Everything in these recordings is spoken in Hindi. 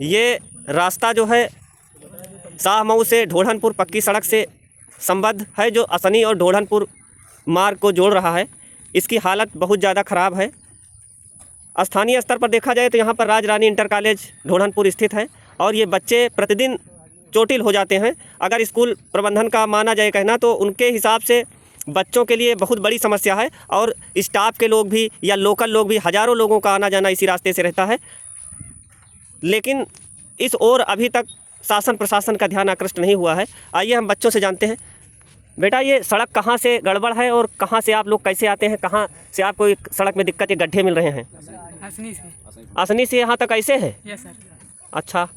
ये रास्ता जो है शाहमऊ से ढोढ़नपुर पक्की सड़क से संबद्ध है, जो असनी और ढोढ़नपुर मार्ग को जोड़ रहा है। इसकी हालत बहुत ज़्यादा ख़राब है। स्थानीय स्तर पर देखा जाए तो यहाँ पर राज रानी इंटर कॉलेज ढोढ़नपुर स्थित है और ये बच्चे प्रतिदिन चोटिल हो जाते हैं। अगर स्कूल प्रबंधन का माना जाए कहना तो उनके हिसाब से बच्चों के लिए बहुत बड़ी समस्या है और स्टाफ के लोग भी या लोकल लोग भी, हज़ारों लोगों का आना जाना इसी रास्ते से रहता है। लेकिन इस ओर अभी तक शासन प्रशासन का ध्यान आकृष्ट नहीं हुआ है। आइए हम बच्चों से जानते हैं। बेटा, ये सड़क कहाँ से गड़बड़ है और कहाँ से आप लोग कैसे आते हैं? कहाँ से आपको सड़क में दिक्कत, ये गड्ढे मिल रहे हैं? असनी से। असनी से यहाँ तक ऐसे है? Yes sir. अच्छा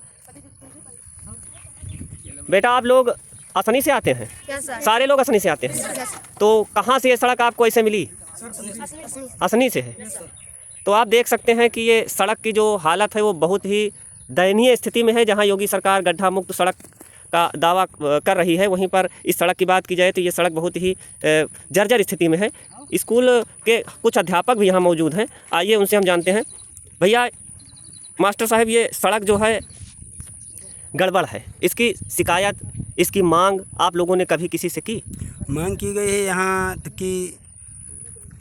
बेटा, आप लोग असनी से आते हैं? Yes sir. सारे लोग असनी से आते हैं? यस। तो कहाँ से ये सड़क आपको ऐसे मिली? असनी से है। तो आप देख सकते हैं कि ये सड़क की जो हालत है वो बहुत ही दयनीय स्थिति में है। जहाँ योगी सरकार गड्ढा मुक्त सड़क का दावा कर रही है, वहीं पर इस सड़क की बात की जाए तो ये सड़क बहुत ही जर्जर स्थिति में है। स्कूल के कुछ अध्यापक भी यहाँ मौजूद हैं, आइए उनसे हम जानते हैं। भैया मास्टर साहब, ये सड़क जो है गड़बड़ है, इसकी शिकायत, इसकी मांग आप लोगों ने कभी किसी से की? मांग की गई है, यहाँ तक कि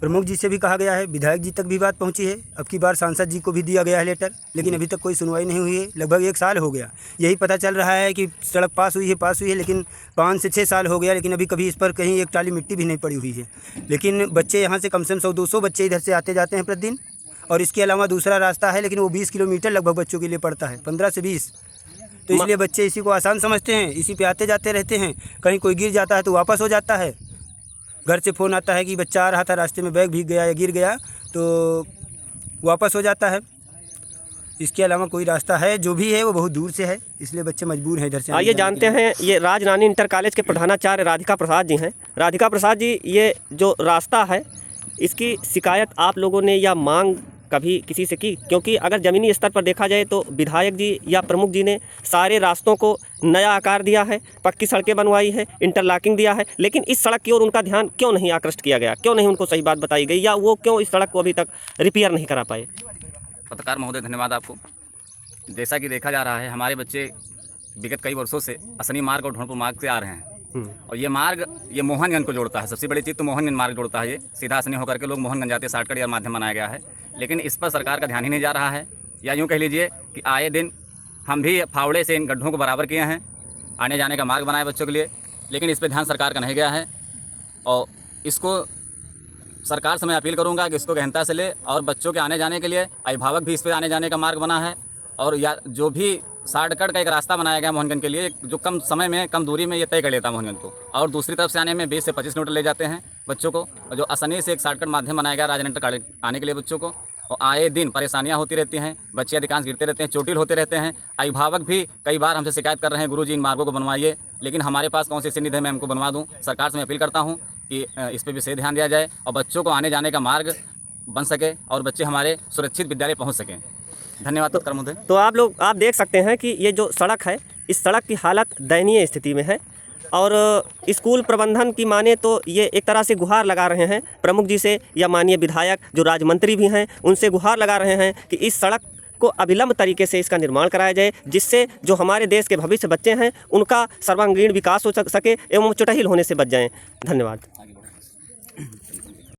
प्रमुख जी से भी कहा गया है, विधायक जी तक भी बात पहुंची है। अब की बार सांसद जी को भी दिया गया है लेटर, लेकिन अभी तक कोई सुनवाई नहीं हुई है। लगभग 1 साल हो गया। यही पता चल रहा है कि सड़क पास हुई है, लेकिन 5 से 6 साल हो गया, लेकिन अभी कभी इस पर कहीं एक टाली मिट्टी भी नहीं पड़ी हुई है। लेकिन बच्चे यहाँ से कम से कम 100-200 बच्चे इधर से जाते हैं प्रतिदिन। और इसके अलावा दूसरा रास्ता है, लेकिन वो 20 किलोमीटर लगभग बच्चों के लिए पड़ता है, 15 से 20। तो इसलिए बच्चे इसी को आसान समझते हैं, इसी पे आते जाते रहते हैं। कहीं कोई गिर जाता है तो वापस हो जाता है। घर से फ़ोन आता है कि बच्चा आ रहा था, रास्ते में बैग भीग गया या गिर गया, तो वापस हो जाता है। इसके अलावा कोई रास्ता है जो भी है वो बहुत दूर से है, इसलिए बच्चे मजबूर हैं इधर से। आइए जानते हैं, ये राज रानी इंटर कॉलेज के प्रधानाचार्य राधिका प्रसाद जी हैं। राधिका प्रसाद जी, ये जो रास्ता है इसकी शिकायत आप लोगों ने या मांग कभी किसी से की? क्योंकि अगर ज़मीनी स्तर पर देखा जाए तो विधायक जी या प्रमुख जी ने सारे रास्तों को नया आकार दिया है, पक्की सड़कें बनवाई है, इंटरलॉकिंग दिया है, लेकिन इस सड़क की ओर उनका ध्यान क्यों नहीं आकृष्ट किया गया? क्यों नहीं उनको सही बात बताई गई, या वो क्यों इस सड़क को अभी तक रिपेयर नहीं करा पाए? पत्रकार महोदय, धन्यवाद आपको। जैसा कि देखा जा रहा है, हमारे बच्चे विगत कई वर्षों से असनी मार्ग और ढोढ़नपुर मार्ग से आ रहे हैं और ये मार्ग ये मोहनगंज को जोड़ता है। सबसे बड़ी चीज़ तो मोहनगंज मार्ग जोड़ता है। ये सीधा असनी होकर के लोग मोहनगंज जाते हैं, शॉर्टकट या माध्यम बनाया गया है। लेकिन इस पर सरकार का ध्यान ही नहीं जा रहा है, या यूँ कह लीजिए कि आए दिन हम भी फावड़े से इन गड्ढों को बराबर किए हैं, आने जाने का मार्ग बनाए बच्चों के लिए, लेकिन इस पर ध्यान सरकार का नहीं गया है। और इसको सरकार से मैं अपील करूँगा कि इसको गहनता से ले और बच्चों के आने जाने के लिए अभिभावक भी इस पर आने जाने का मार्ग बना है। और या जो भी शॉर्टकट का एक रास्ता बनाया गया मोहनगंज के लिए, जो कम समय में कम दूरी में ये तय कर लेता है मोहनगंज को, और दूसरी तरफ से आने में 20 से 25 किलोमीटर ले जाते हैं बच्चों को। और जो असनी से एक शॉर्टकट माध्यम बनाया गया राज इंटर कॉलेज आने के लिए बच्चों को, और आए दिन परेशानियां होती रहती हैं, बच्चे अधिकांश गिरते रहते हैं, चोटिल होते रहते हैं। अभिभावक भी कई बार हमसे शिकायत कर रहे हैं, गुरुजी इन मार्गों को बनवाइए, लेकिन हमारे पास कौन सी निधि है मैं हमको बनवा दूँ। सरकार से मैं अपील करता हूँ कि इस पर विशेष ध्यान दिया जाए और बच्चों को आने जाने का मार्ग बन सके और बच्चे हमारे सुरक्षित विद्यालय पहुँच सकें। धन्यवाद पत्रकार महोदय। तो आप देख सकते हैं कि ये जो सड़क है, इस सड़क की हालत दयनीय स्थिति में है और स्कूल प्रबंधन की माने तो ये एक तरह से गुहार लगा रहे हैं प्रमुख जी से, या माननीय विधायक जो राज्य मंत्री भी हैं उनसे गुहार लगा रहे हैं कि इस सड़क को अविलंब तरीके से इसका निर्माण कराया जाए, जिससे जो हमारे देश के भविष्य बच्चे हैं उनका सर्वांगीण विकास हो सके एवं चोटिल होने से बच जाएं। धन्यवाद।